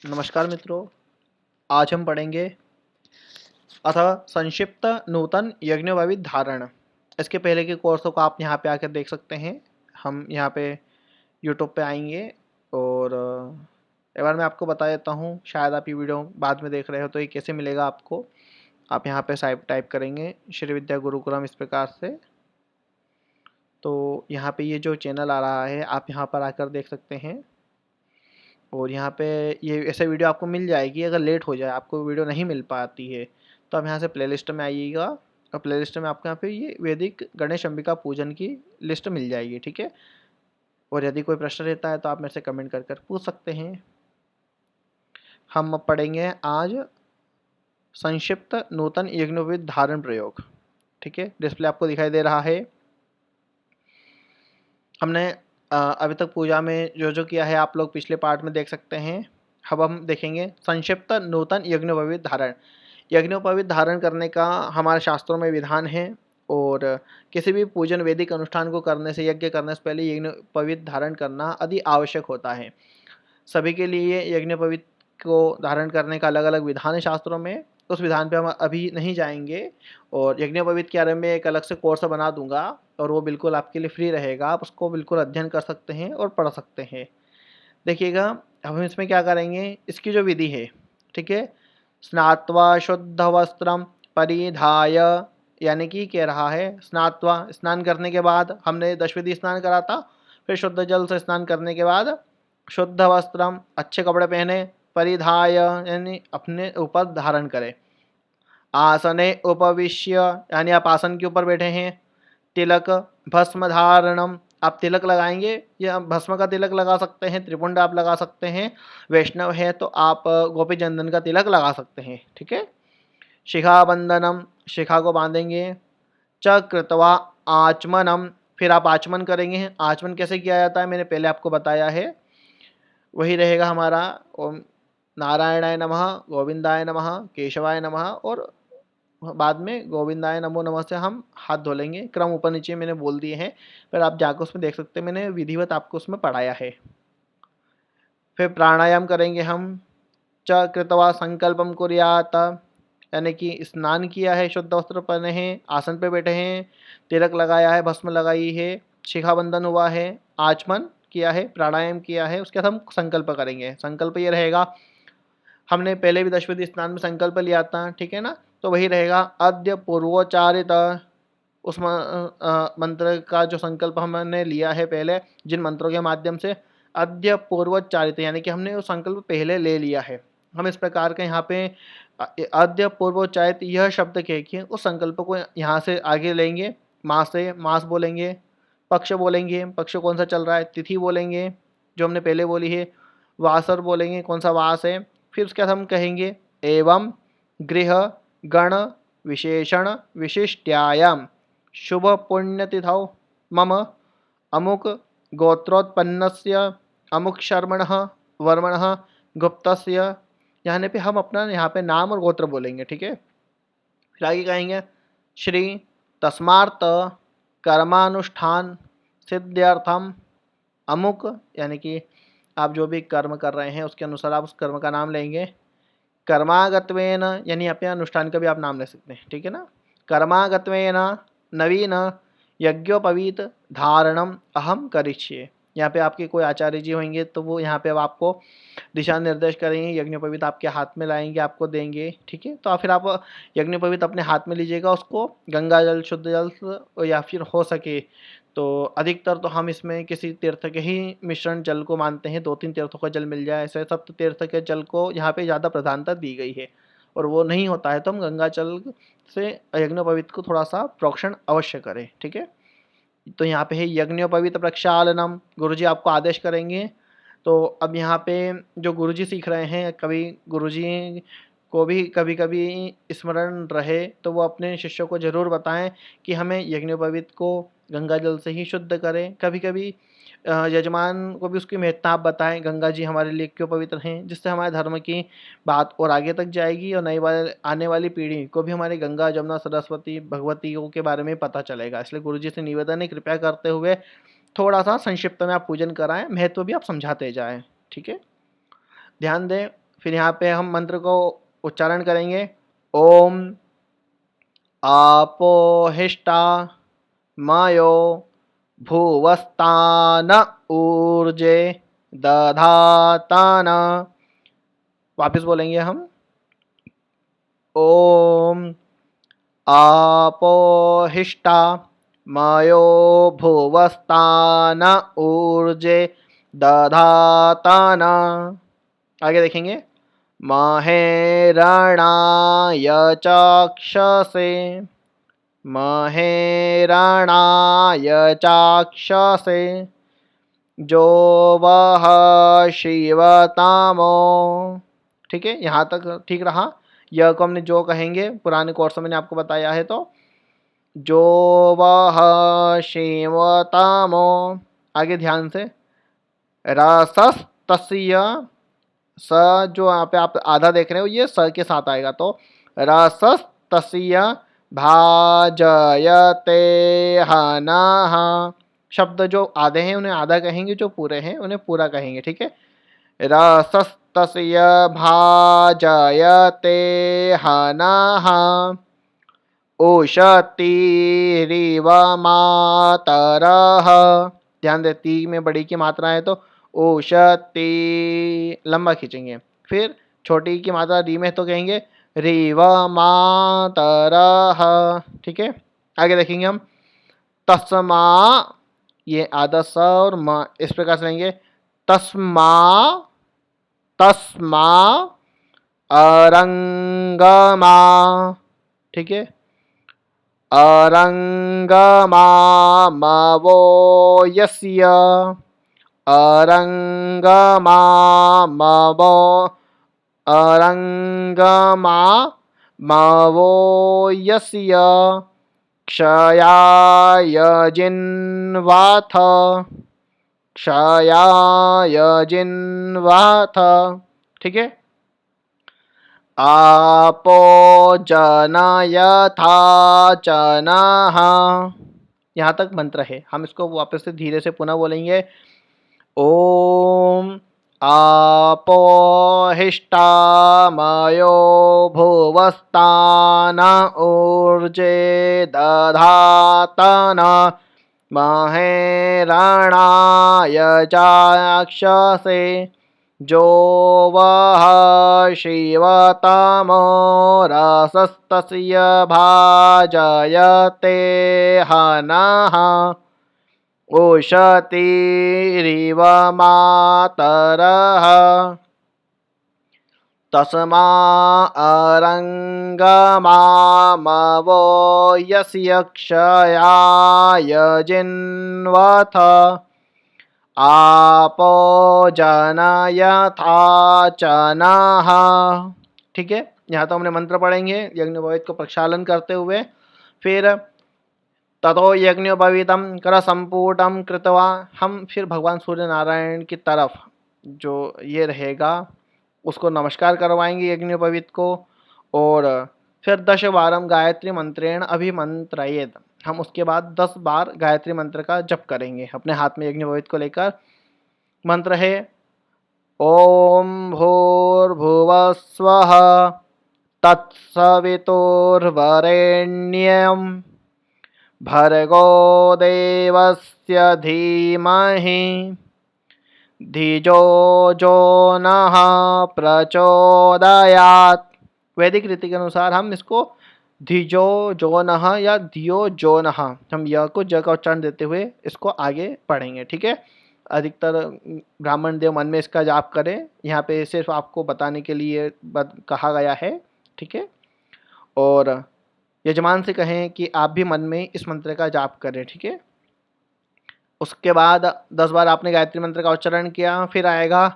नमस्कार मित्रों, आज हम पढ़ेंगे अथ संक्षिप्त नूतन यज्ञोपवीत धारण। इसके पहले के कोर्सों को आप यहाँ पे आकर देख सकते हैं। हम यहाँ पे यूट्यूब पे आएंगे और एक बार मैं आपको बता देता हूँ, शायद आप ये वीडियो बाद में देख रहे हो तो ये कैसे मिलेगा आपको। आप यहाँ पे टाइप करेंगे श्री विद्या गुरुकुलम इस प्रकार से, तो यहाँ पे ये जो चैनल आ रहा है आप यहाँ पर आकर देख सकते हैं। और यहाँ पे ये ऐसे वीडियो आपको मिल जाएगी। अगर लेट हो जाए, आपको वीडियो नहीं मिल पाती है, तो आप यहाँ से प्लेलिस्ट में आइएगा और प्लेलिस्ट में आपको यहाँ पे ये वैदिक गणेश अंबिका पूजन की लिस्ट मिल जाएगी, ठीक है। और यदि कोई प्रश्न रहता है तो आप मेरे से कमेंट कर कर पूछ सकते हैं। हम अब पढ़ेंगे आज संक्षिप्त नूतन यज्ञोपवीत धारण प्रयोग, ठीक है। डिस्प्ले आपको दिखाई दे रहा है। हमने अभी तक पूजा में जो जो किया है आप लोग पिछले पार्ट में देख सकते हैं। अब हम देखेंगे संक्षिप्त नूतन यज्ञोपवीत धारण। यज्ञोपवीत धारण करने का हमारे शास्त्रों में विधान है, और किसी भी पूजन वैदिक अनुष्ठान को करने से, यज्ञ करने से पहले यज्ञोपवीत धारण करना अति आवश्यक होता है। सभी के लिए यज्ञोपवीत को धारण करने का अलग अलग विधान है शास्त्रों में। उस विधान पे हम अभी नहीं जाएंगे, और यज्ञोपवीत के बारे में एक अलग से कोर्स बना दूंगा, और वो बिल्कुल आपके लिए फ्री रहेगा। आप उसको बिल्कुल अध्ययन कर सकते हैं और पढ़ सकते हैं। देखिएगा, अब हम इसमें क्या करेंगे, इसकी जो विधि है, ठीक है। स्नात्वा शुद्ध वस्त्रम परिधाय, यानी कि कह रहा है स्नात्वा, स्नान करने के बाद, हमने दशविधि स्नान करा था, फिर शुद्ध जल से स्नान करने के बाद शुद्ध वस्त्रम, अच्छे कपड़े पहने, परिधाय यानी अपने ऊपर धारण करें, आसने उपविश्य यानी आप आसन के ऊपर बैठे हैं, तिलक भस्म धारणम, आप तिलक लगाएंगे, या भस्म का तिलक लगा सकते हैं, त्रिपुंड आप लगा सकते हैं, वैष्णव है तो आप गोपी चंदन का तिलक लगा सकते हैं, ठीक है। शिखा बंधनम, शिखा को बांधेंगे, च कृत्वा आचमनम, फिर आप आचमन करेंगे। आचमन कैसे किया जाता है मैंने पहले आपको बताया है, वही रहेगा हमारा। ओम नारायणाय नमः, गोविंदाय नमः, केशवाय नमः, और बाद में गोविंदाय नमो नमः से हम हाथ धो लेंगे। क्रम ऊपर नीचे मैंने बोल दिए हैं, पर आप जाकर उसमें देख सकते हैं, मैंने विधिवत आपको उसमें पढ़ाया है। फिर प्राणायाम करेंगे हम, च कृतवा संकल्पम कुर्यात, यानी कि स्नान किया है, शुद्ध वस्त्र पहने हैं, आसन पे बैठे हैं, तिलक लगाया है, भस्म लगाई है, शिखा बंधन हुआ है, आचमन किया है, प्राणायाम किया है, उसके बाद हम संकल्प करेंगे। संकल्प ये रहेगा, हमने पहले भी दशविधि स्नान में संकल्प लिया था, ठीक है ना, तो वही रहेगा, अद्य पूर्वोच्चारित, उस मंत्र का जो संकल्प हमने लिया है पहले जिन मंत्रों के माध्यम से, अद्य पूर्वोच्चारित यानी कि हमने वो संकल्प पहले ले लिया है। हम इस प्रकार के यहाँ पे अद्य पूर्वोच्चारित यह शब्द कह के उस संकल्प को यहाँ से आगे लेंगे। मास से मास बोलेंगे, पक्ष बोलेंगे, पक्ष कौन सा चल रहा है, तिथि बोलेंगे जो हमने पहले बोली है, वासर बोलेंगे कौन सा वास है, फिर उसके बाद हम कहेंगे एवं गृह गण विशेषण विशिष्ट्यायाम शुभ पुण्यतिथौ मम अमुक गोत्रोत्पन्नस्य अमुक शर्मणः वर्मणः गुप्तस्य, यहाँ पे हम अपना यहाँ पे नाम और गोत्र बोलेंगे, ठीक है। फिर आगे कहेंगे श्री तस्मार्थ कर्मानुष्ठान सिद्ध्यर्थम अमुक, यानी कि आप जो भी कर्म कर रहे हैं उसके अनुसार आप उस कर्म का नाम लेंगे। कर्मागत्वेन, यानी अपने अनुष्ठान का भी आप नाम ले सकते हैं, ठीक है ना। कर्मागत्वेन नवीन यज्ञोपवीत धारणम अहम करिष्ये, यहाँ पे आपके कोई आचार्य जी होंगे तो वो यहाँ पे अब आपको दिशा निर्देश करेंगे, यज्ञोपवीत आपके हाथ में लाएंगे, आपको देंगे, ठीक है। तो फिर आप यज्ञोपवीत अपने हाथ में लीजिएगा, उसको गंगा जल, शुद्ध जल, या फिर हो सके तो अधिकतर तो हम इसमें किसी तीर्थ के ही मिश्रण जल को मानते हैं, 2-3 तीर्थों का जल मिल जाए, ऐसे सप्त तीर्थ के जल को यहाँ पे ज़्यादा प्रधानता दी गई है। और वो नहीं होता है तो हम गंगा जल से यज्ञोपवीत को थोड़ा सा प्रोक्षण अवश्य करें, ठीक है। तो यहाँ पे है यज्ञोपवीत प्रक्षालनम, गुरुजी आपको आदेश करेंगे। तो अब यहाँ पे जो गुरुजी सीख रहे हैं, कभी गुरुजी को भी कभी कभी स्मरण रहे तो वो अपने शिष्यों को ज़रूर बताएं कि हमें यज्ञोपवीत को गंगा जल से ही शुद्ध करें। कभी कभी यजमान को भी उसकी महत्ता आप बताएं, गंगा जी हमारे लिए क्यों पवित्र हैं, जिससे हमारे धर्म की बात और आगे तक जाएगी, और नई वाले आने वाली पीढ़ी को भी हमारी गंगा जमुना सरस्वती भगवतियों के बारे में पता चलेगा। इसलिए गुरुजी से निवेदन है, कृपया करते हुए थोड़ा सा संक्षिप्त में आप पूजन कराएं, महत्व भी आप समझाते जाएं, ठीक है। ध्यान दें, फिर यहाँ पे हम मंत्र को उच्चारण करेंगे। ओम आपोहिष्टा मायो भुवस्तान ऊर्जे दधातान। वापस बोलेंगे हम। ओम आपोहिष्टा मयो भुवस्तान ऊर्जे दधातान। आगे देखेंगे। महेरणाय चाक्षसे महेरणाय चाक्षसे जो वह शिवतामो। ठीक है, यहाँ तक ठीक रहा। यह को हमने जो कहेंगे, पुराने कोर्स में मैंने आपको बताया है। तो जो वह शिवतामो। आगे ध्यान से। रसस्तस्य स जो यहाँ पे आप आधा देख रहे हो ये स के साथ आएगा। तो रसस्तस्य भाजयते हनः। शब्द जो आधे हैं उन्हें आधा कहेंगे, जो पूरे हैं उन्हें पूरा कहेंगे। ठीक है। रसस्तस्य भाजयते हनः उशतीरिव मातरः। ध्यान दे, ती में बड़ी की मात्रा है तो उशती लंबा खींचेंगे। फिर छोटी की मात्रा री में तो कहेंगे रीव मातरः। ठीक है। आगे देखेंगे हम। तस्मा, ये आधा स और म इस प्रकार से लेंगे। तस्मा तस्मा अरंगमा। ठीक है। अरंगमामवो यस्य अरंगमामवो अरंगमामवो यस्य क्षयाय जिन्वाथ क्षयाय जिन्वाथ। ठीक है। आपो जनयथा चनः। यहाँ तक मंत्र है। हम इसको वापस से धीरे से पुनः बोलेंगे। ओम आपोहिष्टा मयो भुवस्तान ऊर्जे दधातन महेरणाय चाक्षसे जो वह शिवतमो रसस्तस्य भाजयते हनः उशतीरिव मातरः तस्मा अरंगमामवो यस्य क्षयाय जिन्वथ आपो जनयथा चनः। ठीक है। यहाँ तो हमने मंत्र पढ़ेंगे यज्ञोपवीत को प्रक्षालन करते हुए। फिर ततो यज्ञोपवीतम कर संपूटम कृतवा। हम फिर भगवान सूर्य नारायण की तरफ जो ये रहेगा उसको नमस्कार करवाएंगे यज्ञोपवीत को। और फिर 10 बारम गायत्री मंत्रेण अभिमंत्रयेत। हम उसके बाद 10 बार गायत्री मंत्र का जप करेंगे अपने हाथ में यज्ञोपवीत को लेकर। मंत्र है ओम भूर्भुवस्वः तत्सवितुर्वरेण्यं भर्गो देवस्य धीमहि धिजो जो नः प्रचोदयात्। वैदिक रीति के अनुसार हम इसको धिजो जो नः या धियो जो नः, हम य को ज का उच्चारण देते हुए इसको आगे पढ़ेंगे। ठीक है। अधिकतर ब्राह्मण देव मन में इसका जाप करें। यहाँ पे सिर्फ आपको बताने के लिए कहा गया है। ठीक है। और यजमान से कहें कि आप भी मन में इस मंत्र का जाप करें। ठीक है। उसके बाद 10 बार आपने गायत्री मंत्र का उच्चारण किया। फिर आएगा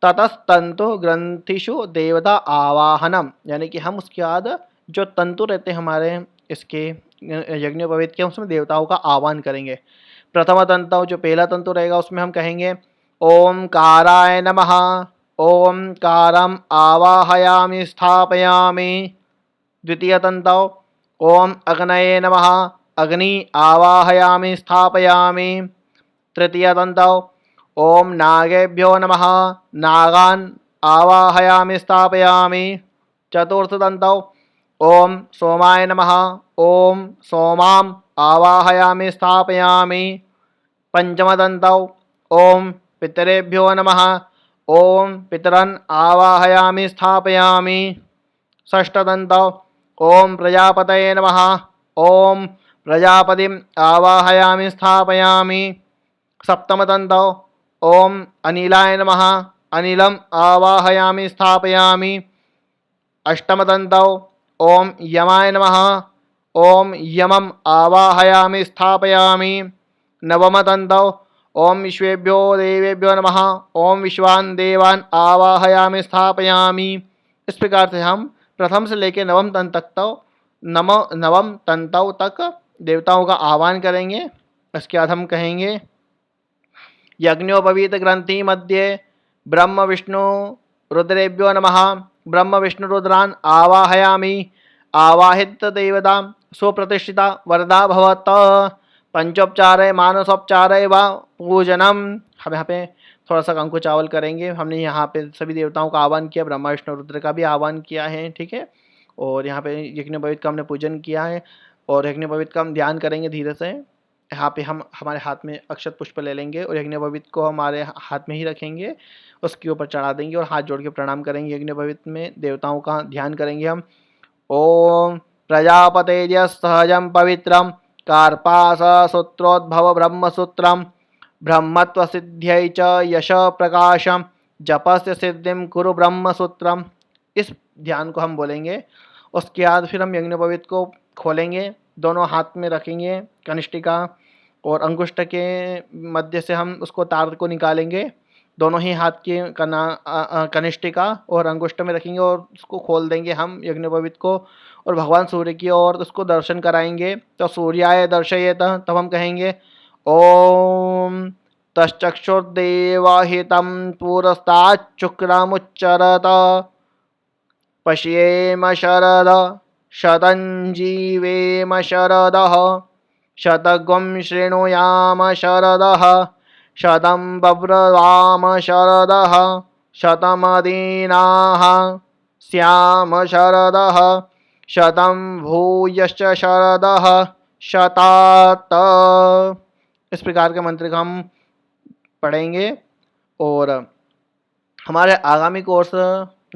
ततस्तंतु ग्रंथिषु देवता आवाहनम, यानी कि हम उसके बाद जो तंतु रहते हैं हमारे इसके यज्ञोपवीत के, उसमें देवताओं का आह्वान करेंगे। प्रथम तंतु जो पहला तंतु रहेगा उसमें हम कहेंगे ओमकाराय नमः ओमकारम आवाहयामि स्थापयामि। द्वितीय तंतु ओम अग्नये नमः अग्नि आवाहयामि स्थापयामि। तृतीय तंतु ओम नागेभ्यो नमः नागान आवाहयामि स्थापयामि। चतुर्थदन्तौ ओम सोमाय नमः। ओम सोमाम आवाहयामि स्थापयामि। पंचमदन्तौ ओम पितरेभ्यो नमः। ओम पितरन् आवाहयामि स्थापयामि। षष्ठदन्तौ ओम प्रजापतये नमः। ओम प्रजापतिम् आवाहयामि स्थापयामि। सप्तमदन्तौ ओम अनिलाय नमः। अनिलम् आवाहयामि स्थापयामि। अष्टमदन्तौ ओम यमाय नमः। ओम यमम् आवाहयामि स्थापयामि। नवमदन्तौ ओम विश्वेभ्यो देवेभ्यो नमः। ओम विश्वान् देवान् आवाहयामि स्थापयामि। इस प्रकार से हम प्रथम से लेकर नवम तंतौ तक देवताओं का आह्वान करेंगे। इसके बाद हम कहेंगे यज्ञोपवीत ग्रंथि मध्ये ब्रह्म विष्णु रुद्रेभ्यो नमः। ब्रह्म विष्णु रुद्रान् आवाहयामि। आवाहित देवता सुप्रतिष्ठिता वरदा भवत। पंचोपचारे मानसोपचारे व पूजनम। हम यहाँ पे थोड़ा सा कंकु चावल करेंगे। हमने यहाँ पे सभी देवताओं का आह्वान किया, ब्रह्मा विष्णु रुद्र का भी आह्वान किया है, ठीक है। और यहाँ पे यज्ञोपवीत का हमने पूजन किया है और यज्ञोपवीत का हम ध्यान करेंगे धीरे से। यहाँ पे हम हमारे हाथ में अक्षत पुष्प ले लेंगे और यज्ञोपवीत को हमारे हाथ में ही रखेंगे, उसके ऊपर चढ़ा देंगे और हाथ जोड़ के प्रणाम करेंगे। यज्ञोपवीत में देवताओं का ध्यान करेंगे हम। ओम प्रजापतेय सहजम पवित्रम कार्पास सूत्रोद्भव ब्रह्मसूत्रम ब्रह्मत्व सिद्ध्यै च यश प्रकाशम जपस्य सिद्धिम कुरु ब्रह्मसूत्रम। इस ध्यान को हम बोलेंगे। उसके बाद फिर हम यज्ञोपवीत को खोलेंगे, दोनों हाथ में रखेंगे कनिष्ठिका और अंगुष्ठ के मध्य से हम उसको तार को निकालेंगे। दोनों ही हाथ की कनिष्ठिका और अंगुष्ठ में रखेंगे और उसको खोल देंगे हम यज्ञोपवीत को और भगवान सूर्य की ओर उसको दर्शन कराएंगे। तो सूर्याय दर्शयेत, तब हम कहेंगे ओम तश्चक्षुर्देवहितं पुरस्ताच्चुक्रमुच्चरत पश्येम शरद शतञ्जीवेम शरदः शतगं शृणुयाम शरदः शतं बभ्रवाम शरदः शतमदीनाः स्याम शरदः शतं भूयश्च शरदः शतात। इस प्रकार के मंत्र का हम पढ़ेंगे। और हमारे आगामी कोर्स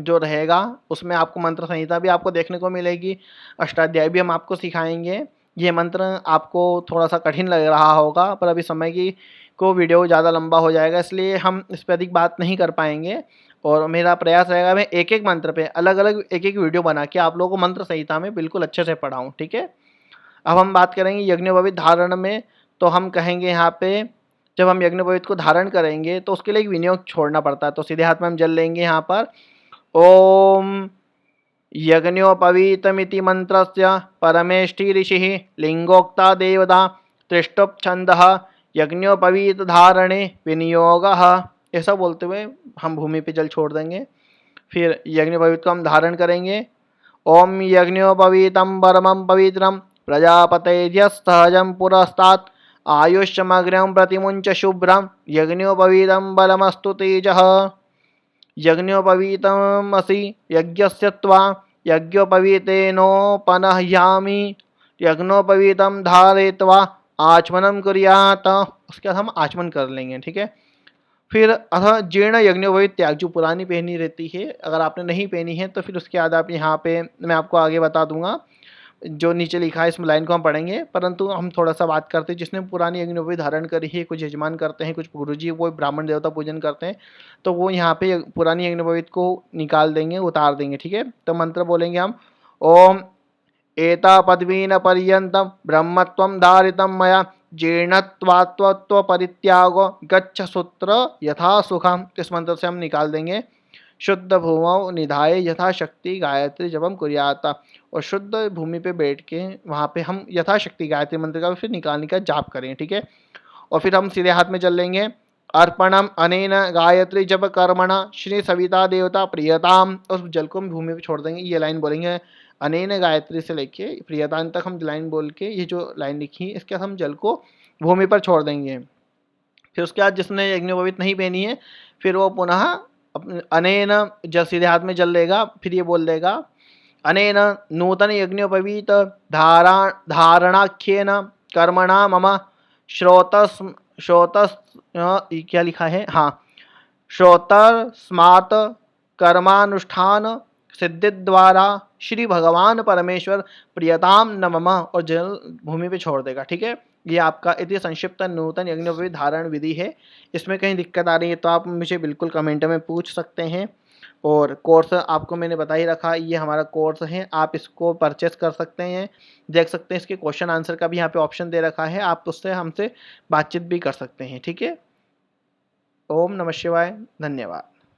जो रहेगा उसमें आपको मंत्र संहिता भी आपको देखने को मिलेगी, अष्टाध्याय भी हम आपको सिखाएंगे। ये मंत्र आपको थोड़ा सा कठिन लग रहा होगा पर अभी समय की को वीडियो ज़्यादा लंबा हो जाएगा, इसलिए हम इस पर अधिक बात नहीं कर पाएंगे। और मेरा प्रयास रहेगा मैं एक एक मंत्र पे अलग अलग एक एक वीडियो बना के आप लोगों को मंत्र संहिता में बिल्कुल अच्छे से पढ़ाऊँ, ठीक है। अब हम बात करेंगे यज्ञोपवीत धारण में। तो हम कहेंगे यहाँ पे जब हम यज्ञोपवीत को धारण करेंगे तो उसके लिए एक विनियोग छोड़ना पड़ता है। तो सीधे हाथ में हम जल लेंगे यहाँ पर। ओम यज्ञोपवीतमिति मंत्रस्य परमेष्टि ऋषिः लिंगोक्ता देवता त्रिष्टुप छंदः यज्ञोपवीत धारणे विनियोगः। ऐसा बोलते हुए हम भूमि पे जल छोड़ देंगे। फिर यज्ञोपवीत को हम धारण करेंगे। ओम यज्ञोपवीतं परमं पवित्रं प्रजापतेर्यस्सहजं पुरस्तात् आयुष्यमग्र्यं प्रतिमुञ्च शुभ्रं यज्ञोपवीतं बलमस्तु तेजः। यज्ञोपवीतमसि यज्ञस्य त्वा यज्ञोपवीतेनोपनह्यामि यज्ञोपवीतं धारयित्वा आचमनं कुर्यात्। उसके बाद हम आचमन कर लेंगे, ठीक है। फिर अथ जीर्ण यज्ञोपवीत त्याग, जो पुरानी पहनी रहती है, अगर आपने नहीं पहनी है तो फिर उसके बाद आप यहाँ पे मैं आपको आगे बता दूंगा, जो नीचे लिखा है इस लाइन को हम पढ़ेंगे। परंतु हम थोड़ा सा बात करते हैं जिसने पुरानी यज्ञोपवीत धारण करी है। कुछ यजमान करते हैं, कुछ गुरुजी वो ब्राह्मण देवता पूजन करते हैं, तो वो यहाँ पे पुरानी यज्ञोपवीत को निकाल देंगे, उतार देंगे, ठीक है। तो मंत्र बोलेंगे हम। ओम एता पदवीन पर्यंतम ब्रह्मत्वं धारितं मया जीर्णत्वात्व परित्यागो गच्छ सूत्र यथा सुखम। इस मंत्र से हम निकाल देंगे। शुद्ध भूमौ निधाय यथाशक्ति गायत्री जपम कुर्यात। और शुद्ध भूमि पे बैठ के वहाँ पे हम यथाशक्ति गायत्री मंत्र का फिर निकालने का जाप करें, ठीक है। और फिर हम सीधे हाथ में जल लेंगे। अर्पणम अनेन गायत्री जप कर्मणा श्री सविता देवता प्रियताम। उस जल को हम भूमि पे छोड़ देंगे। ये लाइन बोलेंगे अनेन गायत्री से लेके प्रियतान तक हम लाइन बोल के, ये जो लाइन लिखी है इसके बाद हम जल को भूमि पर छोड़ देंगे। फिर उसके बाद जिसने यज्ञोपवीत नहीं पहनी है फिर वो पुनः अनेन जल सीधे हाथ में जल लेगा, फिर ये बोल देगा अनेन नूतन यज्ञोपवीत धारणाख्येन कर्मणा मम श्रोतस् श्रोतस् क्या लिखा है, हाँ, श्रोतस्मात् कर्मानुष्ठान सिद्धि द्वारा श्री भगवान परमेश्वर प्रियताम न मम, और जल भूमि पे छोड़ देगा। ठीक है, ये आपका इति संक्षिप्त नूतन यज्ञोपवीत धारण विधि है। इसमें कहीं दिक्कत आ रही है तो आप मुझे बिल्कुल कमेंट में पूछ सकते हैं। और कोर्स आपको मैंने बता ही रखा, ये हमारा कोर्स है, आप इसको परचेस कर सकते हैं, देख सकते हैं। इसके क्वेश्चन आंसर का भी यहाँ पे ऑप्शन दे रखा है, आप उससे हमसे बातचीत भी कर सकते हैं। ठीक है, ओम नमः शिवाय, धन्यवाद।